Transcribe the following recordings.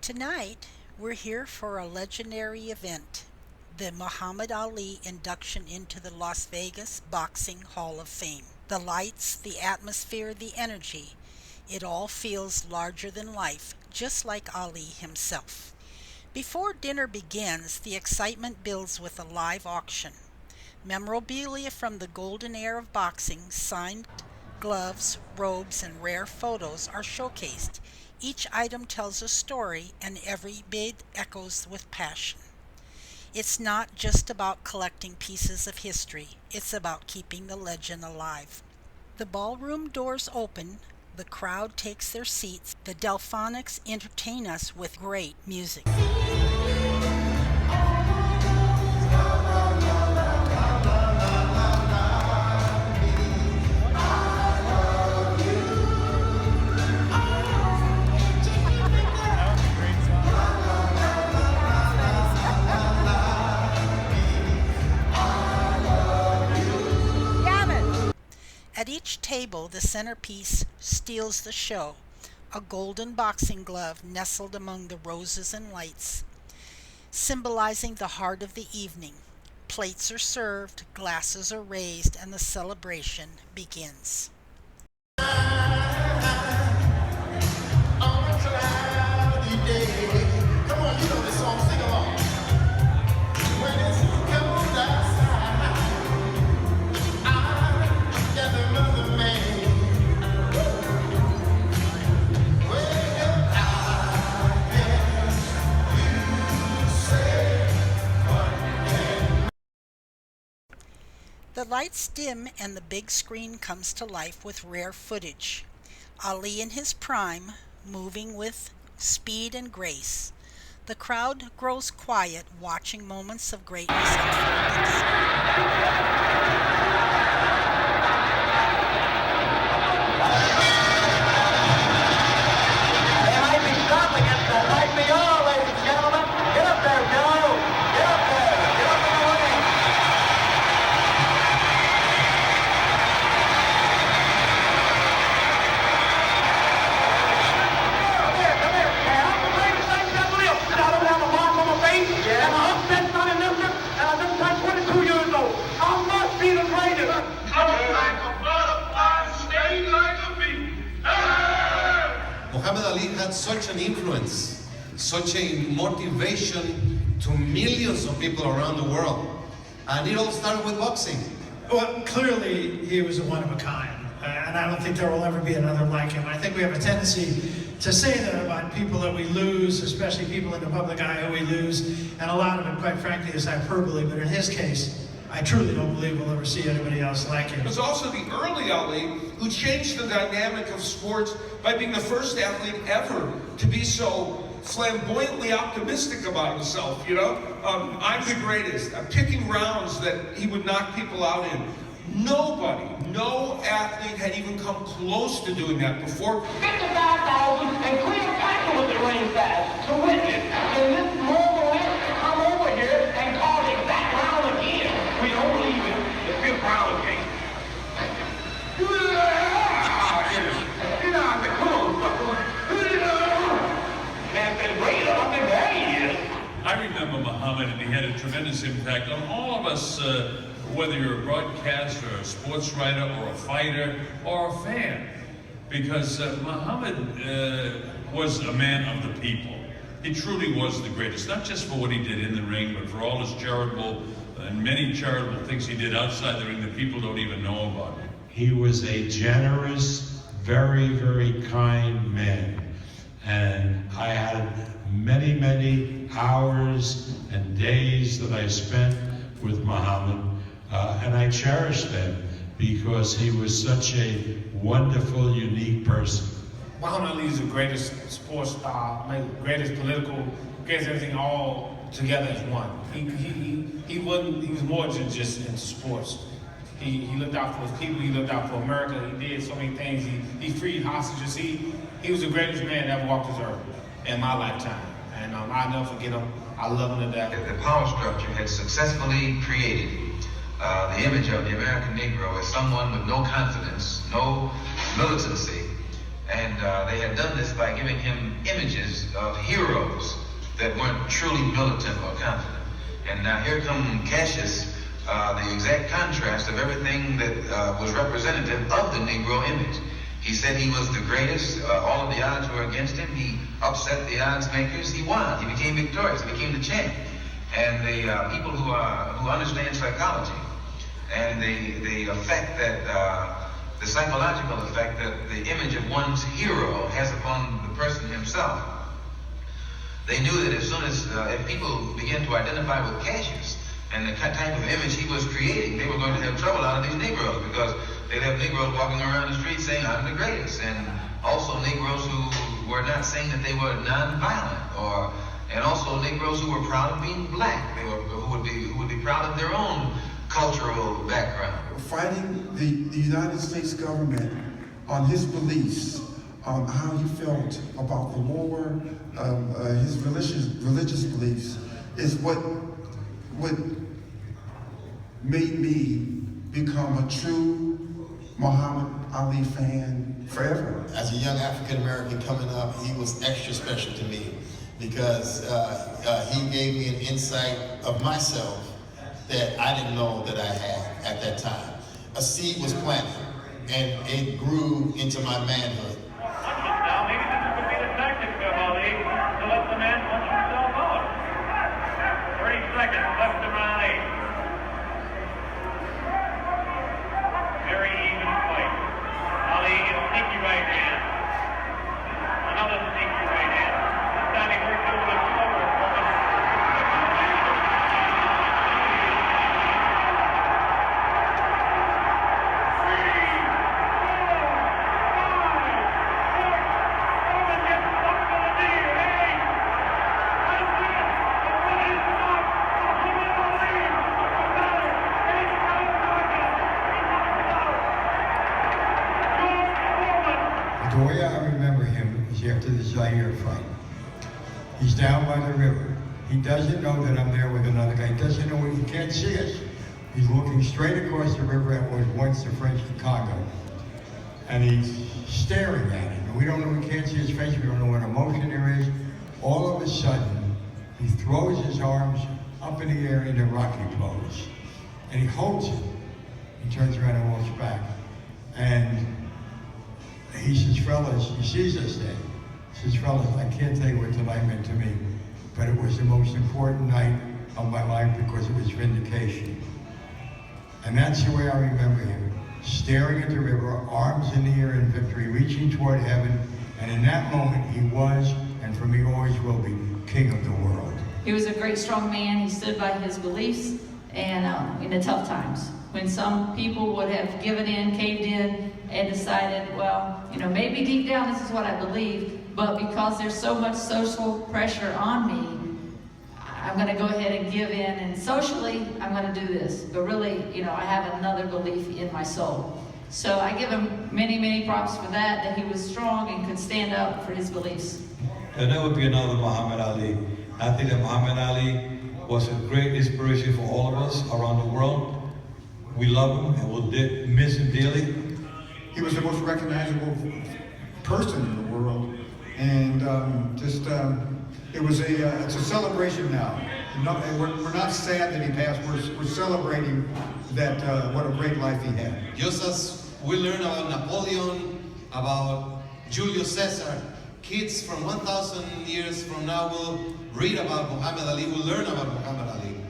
Tonight, we're here for a legendary event, the Muhammad Ali induction into the Las Vegas Boxing Hall of Fame. The lights, the atmosphere, the energy, it all feels larger than life, just like Ali himself. Before dinner begins, the excitement builds with a live auction. Memorabilia from the golden era of boxing, signed gloves, robes, and rare photos are showcased. Each item tells a story, and every bid echoes with passion. It's not just about collecting pieces of history, it's about keeping the legend alive. The ballroom doors open, the crowd takes their seats, the Delphonics entertain us with great music. At each table, the centerpiece steals the show, a golden boxing glove nestled among the roses and lights, symbolizing the heart of the evening. Plates are served, glasses are raised, and the celebration begins. On a cloudy day. Come on, you know this song, sing along. When it's cold outside, I got another man. Well, I guess you say what can. The lights dim and the big screen comes to life with rare footage. Ali in his prime, moving with speed and grace. The crowd grows quiet, watching moments of greatness unfold again. They might be stopping us, but might be all, ladies and gentlemen. Get up there, Joe. Get up there. Get up in the ring. Come here, Cal. Play the same double deal. I don't have a mark on my face, and my upset's not in this, and I just turned 22 years old. I must be the greatest. Come like a butterfly, stay like a bee. Muhammad Ali had such an influence, such a motivation to millions of people around the world. And it all started with boxing. Well, clearly he was a one of a kind, and I don't think there will ever be another like him. I think we have a tendency to say that about people that we lose, especially people in the public eye who we lose, and a lot of it, quite frankly, is hyperbole, but in his case, I truly don't believe we'll ever see anybody else like him. It was also the early Ali who changed the dynamic of sports by being the first athlete ever to be so flamboyantly optimistic about himself, you know? I'm the greatest. I'm picking rounds that he would knock people out in. Nobody, no athlete had even come close to doing that before. 55,000 and Cleopatra was the ringside to witness. And this mobile come over here and call the exact round again. We don't believe it. The fifth round game. Get out there, come on, sucker. Man said, bring it up, and there he is. I remember Muhammad, and he had a tremendous impact on all of us, whether you're a broadcaster, a sports writer, or a fighter, or a fan. Because Muhammad was a man of the people. He truly was the greatest, not just for what he did in the ring, but for all his charitable and many charitable things he did outside the ring that people don't even know about. He was a generous, very, very kind man. And I had many, many hours and days that I spent with Muhammad, and I cherished them because he was such a wonderful, unique person. Muhammad Ali is the greatest sports star, greatest political, greatest everything all together as one. He was more than just into sports. He looked out for his people, he looked out for America, he did so many things, he freed hostages, he was the greatest man that ever walked this earth in my lifetime. And I'll never forget him, I love him to death. The power structure had successfully created the image of the American Negro as someone with no confidence, no militancy, and they had done this by giving him images of heroes that weren't truly militant or confident. And now here come Cassius, the exact contrast of everything that was representative of the Negro image. He said he was the greatest. All of the odds were against him. He upset the odds makers. He won. He became victorious. He became the champ. And the people who understand psychology and the effect that the psychological effect that the image of one's hero has upon the person himself, they knew that as soon as if people began to identify with Cassius and the type of image he was creating, they were going to have trouble out of these Negroes, because they'd have Negroes walking around the street saying, "I'm the greatest," and also Negroes who were not saying that they were nonviolent, and also Negroes who were proud of being black, who would be proud of their own cultural background. Fighting the United States government on his beliefs, on how he felt about the war, his religious beliefs, is what made me become a true Muhammad Ali fan forever. As a young African American coming up, he was extra special to me because he gave me an insight of myself that I didn't know that I had at that time. A seed was planted and it grew into my manhood. Now maybe this would be the tactic of Ali to let the man punch himself out. 30 seconds left in round 8. Very even fight. Ali gets sneaky right hand. Another sneaky right hand. This time he works over the shoulder for him. The way I remember him is after the Zaire fight. He's down by the river. He doesn't know that I'm there with another guy. He doesn't know, he can't see us. He's looking straight across the river at what was once the French Congo. And he's staring at it. And we don't know, we can't see his face, we don't know what emotion there is. All of a sudden, he throws his arms up in the air in a Rocky pose. And he holds it. He turns around and walks back. And he says, "Fellas," he sees us then. He says, "Fellas, I can't tell you what tonight meant to me, but it was the most important night of my life because it was vindication." And that's the way I remember him, staring at the river, arms in the air in victory, reaching toward heaven. And in that moment, he was, and for me always will be, king of the world. He was a great, strong man. He stood by his beliefs, and in the tough times, when some people would have given in, caved in, and decided, well, maybe deep down this is what I believe, but because there's so much social pressure on me, I'm going to go ahead and give in, and socially, I'm going to do this. But really, I have another belief in my soul. So I give him many, many props for that he was strong and could stand up for his beliefs. There'll never be another Muhammad Ali. I think that Muhammad Ali was a great inspiration for all of us around the world. We love him and we'll miss him dearly. He was the most recognizable person in the world, and it's a celebration now. We're not sad that he passed. We're celebrating that what a great life he had. Just as we learn about Napoleon, about Julius Caesar, kids from 1,000 years from now will read about Muhammad Ali, will learn about Muhammad Ali.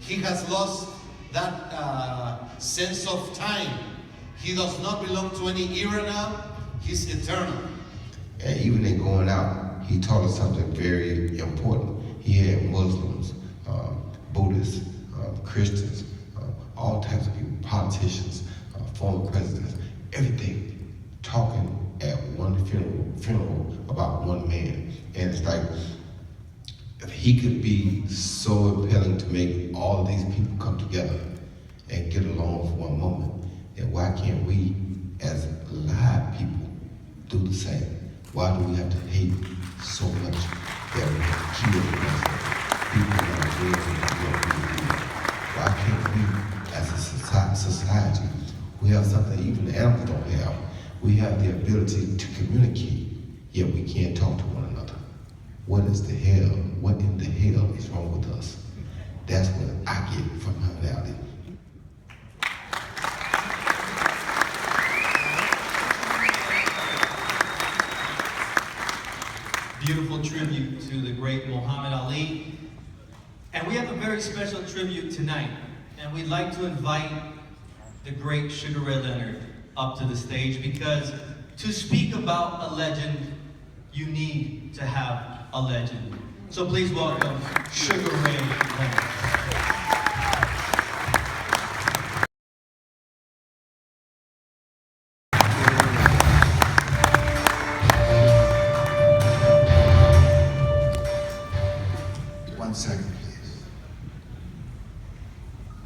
He has lost that sense of time. He does not belong to any era now. He's eternal. And even in going out, he taught us something very important. He had Muslims, Buddhists, Christians, all types of people, politicians, former presidents, everything talking at one funeral about one man. And it's like, if he could be so impelling to make all of these people come together and get along for one moment, then why can't we, as live people, do the same? Why do we have to hate so much that we have to kill people that are dead and why can't we, as a society, we have something even the animals don't have? We have the ability to communicate, yet we can't talk to one another. what is the hell, what in the hell is wrong with us? That's what I get from Muhammad Ali. Beautiful tribute to the great Muhammad Ali. And we have a very special tribute tonight. And we'd like to invite the great Sugar Ray Leonard up to the stage, because to speak about a legend, you need to have a legend. So please welcome Sugar Ray Leonard. One second, please.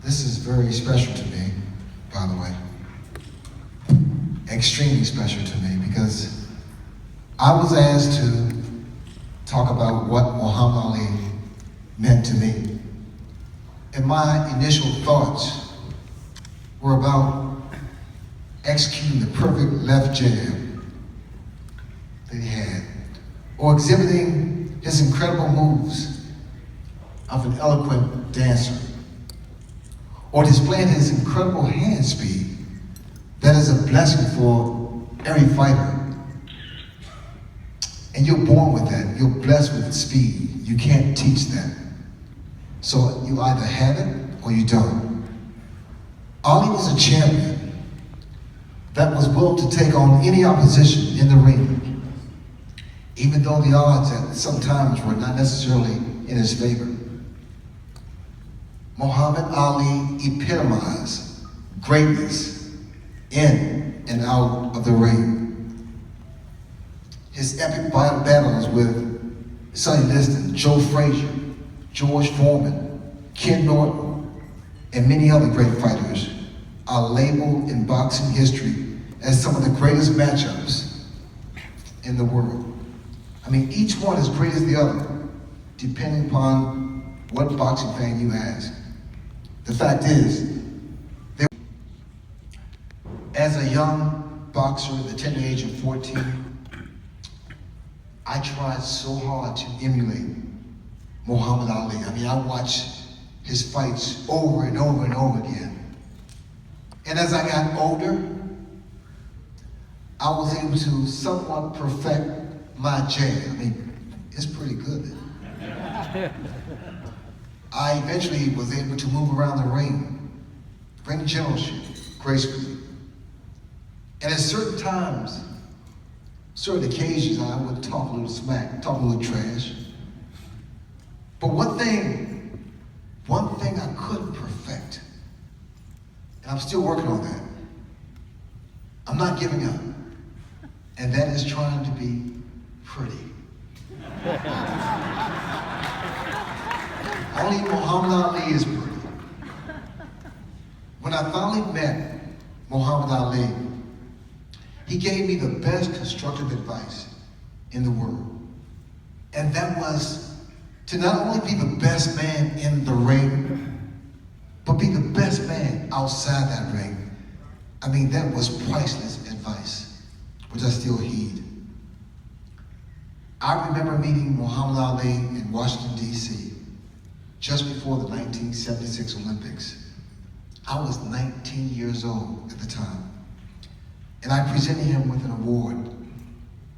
This is very special to me, by the way. Extremely special to me, because I was asked to talk about what Muhammad Ali meant to me. And my initial thoughts were about executing the perfect left jab that he had, or exhibiting his incredible moves of an eloquent dancer, or displaying his incredible hand speed that is a blessing for every fighter. And you're born with that. You're blessed with speed. You can't teach that. So you either have it or you don't. Ali was a champion that was willing to take on any opposition in the ring, even though the odds at sometimes were not necessarily in his favor. Muhammad Ali epitomized greatness in and out of the ring. His epic battles with Sonny Liston, Joe Frazier, George Foreman, Ken Norton, and many other great fighters are labeled in boxing history as some of the greatest matchups in the world. I mean, each one is great as the other, depending upon what boxing fan you ask. The fact is, as a young boxer at the tender age of 14, I tried so hard to emulate Muhammad Ali. I mean, I watched his fights over and over and over again. And as I got older, I was able to somewhat perfect my jab. I mean, it's pretty good. I eventually was able to move around the ring, bring generalship gracefully. And at certain times, certain occasions, I would talk a little smack, talk a little trash. But one thing I couldn't perfect, and I'm still working on that. I'm not giving up. And that is trying to be pretty. Only Muhammad Ali is pretty. When I finally met Muhammad Ali, he gave me the best constructive advice in the world. And that was to not only be the best man in the ring, but be the best man outside that ring. I mean, that was priceless advice, which I still heed. I remember meeting Muhammad Ali in Washington, D.C., just before the 1976 Olympics. I was 19 years old at the time. And I presented him with an award.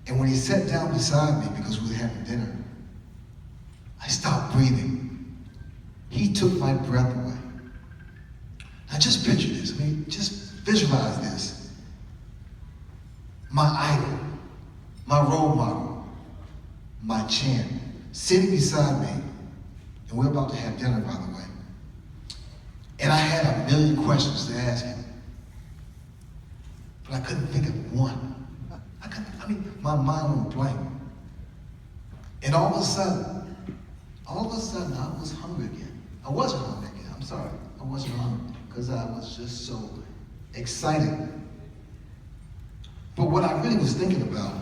And when he sat down beside me, because we were having dinner, I stopped breathing. He took my breath away. Now just picture this, I mean, just visualize this. My idol, my role model, my champ, sitting beside me, and we're about to have dinner, by the way. And I had a million questions to ask him, but I couldn't think of one. My mind went blank. And all of a sudden, I was hungry again. I wasn't hungry again, I'm sorry. I wasn't hungry, because I was just so excited. But what I really was thinking about,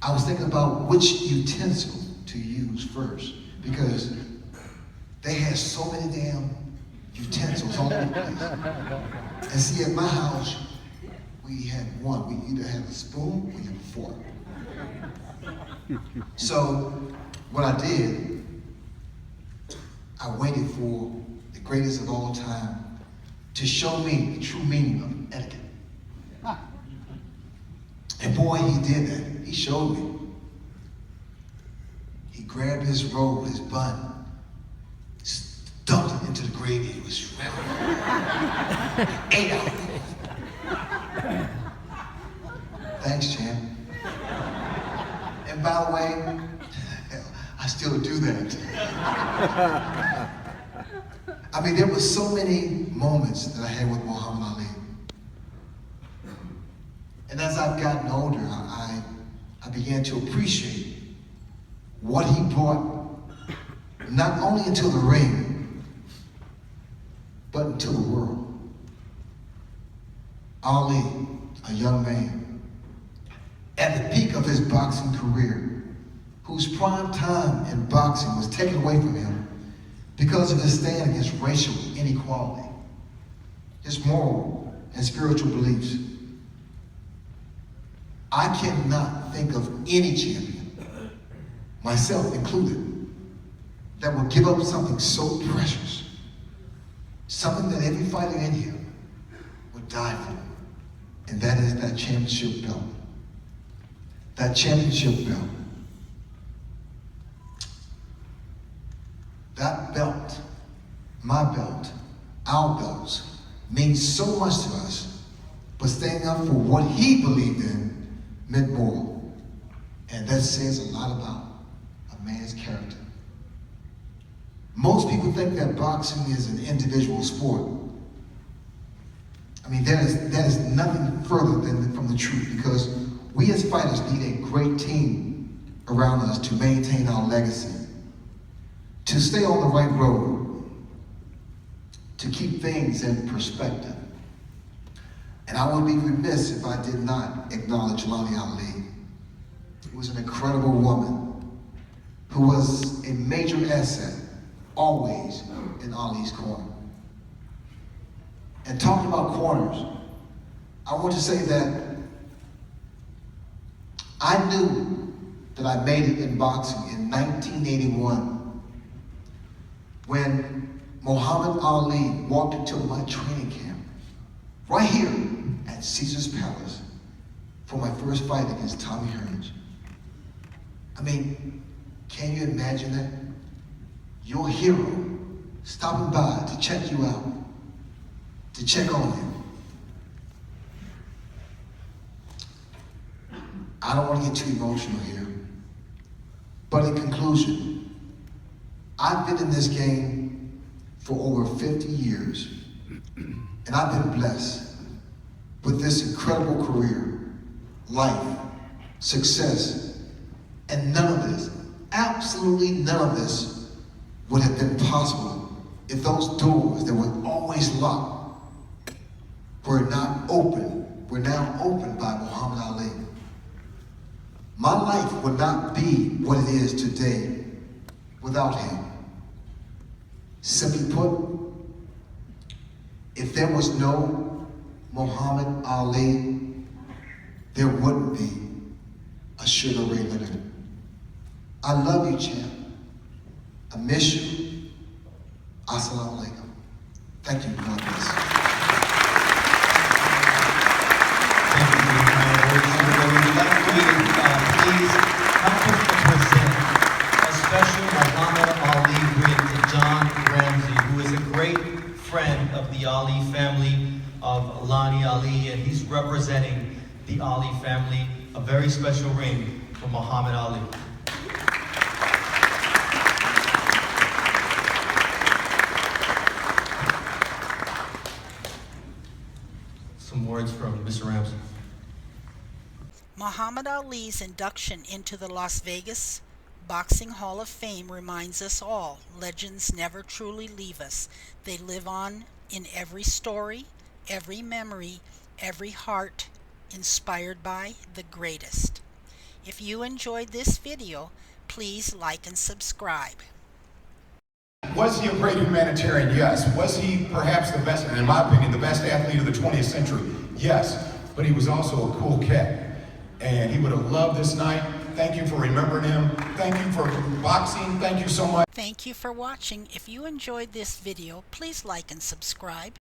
I was thinking about which utensil to use first, because they had so many damn utensils all over the place. And see, at my house, we had one. We either had a spoon or you had a fork. So what I did, I waited for the greatest of all time to show me the true meaning of etiquette. And boy, he did that. He showed me. He grabbed his roll, his bun, dumped it into the gravy. He was shredded. Ate out. Thanks, champ. And by the way, I still do that. I mean, there were so many moments that I had with Muhammad Ali. And as I've gotten older, I began to appreciate what he brought, not only into the ring, but into the world. Ali, a young man, at the peak of his boxing career, whose prime time in boxing was taken away from him because of his stand against racial inequality, his moral and spiritual beliefs. I cannot think of any champion, myself included, that will give up something so precious, something that every fighter in here would die for, and that is that championship belt. That championship belt. That belt, my belt, our belts, means so much to us, but standing up for what he believed in meant more. And that says a lot about a man's character. Most people think that boxing is an individual sport. I mean, that is nothing further than from the truth, because we as fighters need a great team around us to maintain our legacy, to stay on the right road, to keep things in perspective. And I would be remiss if I did not acknowledge Lani Ali, who was an incredible woman, who was a major asset, always in Ali's corner. And talking about corners, I want to say that I knew that I made it in boxing in 1981 when Muhammad Ali walked into my training camp right here at Caesar's Palace for my first fight against Tommy Hearns. I mean, can you imagine that? Your hero stopping by to check you out, to check on you. I don't want to get too emotional here, but in conclusion, I've been in this game for over 50 years, and I've been blessed with this incredible career, life, success, and none of this, absolutely none of this would have been possible if those doors that were always locked were now open by Muhammad Ali. My life would not be what it is today without him. Simply put, if there was no Muhammad Ali, there wouldn't be a Sugar Ray Leonard. I love you, champ. I miss you. Assalamu alaikum. Thank you. God bless. Thank you for your kind words. We'd like for you to please help us to present a special Muhammad Ali writ to John Ramsey, who is a great friend of the Ali family, of Lani Ali, and he's representing the Ali family. A very special ring for Muhammad Ali. Some words from Mr. Ramsey. Muhammad Ali's induction into the Las Vegas Boxing Hall of Fame reminds us all, legends never truly leave us. They live on in every story, every memory, every heart, inspired by the greatest. If you enjoyed this video, please like and subscribe. Was he a great humanitarian? Yes. Was he perhaps the best, and in my opinion, the best athlete of the 20th century? Yes. But he was also a cool cat. And he would have loved this night Thank you for remembering him. Thank you for boxing. Thank you so much. Thank you for watching. If you enjoyed this video, please like and subscribe.